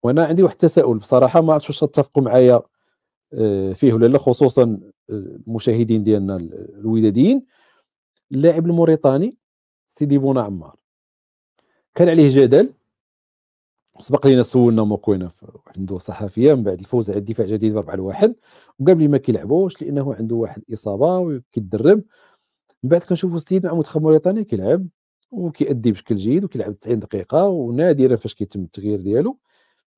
وانا عندي واحد التساؤل بصراحه، ما عرفتش واش تتفقوا معايا فيه ولا لا، خصوصا المشاهدين ديالنا الوداديين. اللاعب الموريتاني سيدي بونا عمار كان عليه جدل، سبق لينا سولنا موكوينا في واحد الندوه صحفيه من بعد الفوز على الدفاع الجديد ب 4-1، وقال لي ما كيلعبوش لانه عنده واحد الاصابه وكيتدرب. من بعد كنشوفوا السيد مع منتخب موريتانيا كيلعب وكيأدي بشكل جيد وكيلعب 90 دقيقه، ونادرا فاش كيتم التغيير ديالو.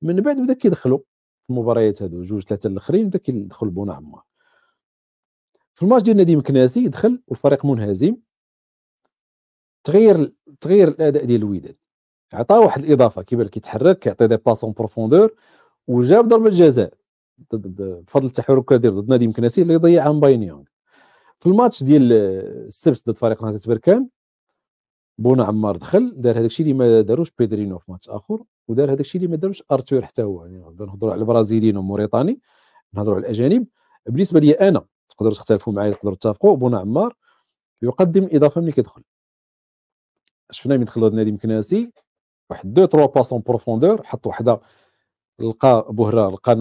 من بعد بدا كيدخلوا في المباريات هادو جوج ثلاثه الاخرين، بدا كيدخل بونا عمار. في الماتش ديال نادي مكناسي دخل والفريق منهزم، تغير الاداء ديال الوداد، عطاه واحد الاضافه كيبان كيتحرك كيعطي دي باسون بروفوندور، وجاب ضربه جزاء بفضل التحركات ديالو ضد نادي مكناسي اللي ضيعها مباينيونغ. في الماتش ديال السبت ضد فريق نهضه بركان، بونا عمار دخل دار هذاك الشيء اللي ما داروش بيدرينو في ماتش اخر، ودار هذاك الشيء اللي ما داروش ارتور حتى هو. يعني نهضروا على البرازيليين وموريتاني، نهضروا على الاجانب. بالنسبه لي انا، تقدروا تختلفوا معايا تقدروا تتفقوا، بونا عمار يقدم الاضافه ملي كيدخل. شفنا من دخل نادي مكناسي واحد دو تروا باسون بروفوندور، حط وحده لقى بوهره، لقى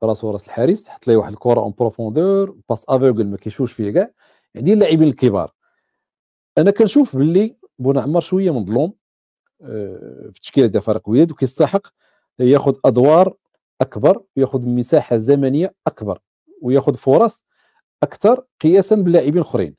راسو راس الحارس، حط ليه واحد الكره اون بروفوندور، باس افوغل ما كيشوفش فيه كاع. يعني اللاعبين الكبار انا كنشوف باللي بونا عمار شويه مظلوم في التشكيله ديال فريق وداد، وكيستحق ياخذ ادوار اكبر وياخذ مساحه زمنيه اكبر وياخذ فرص اكثر قياسا باللاعبين الاخرين.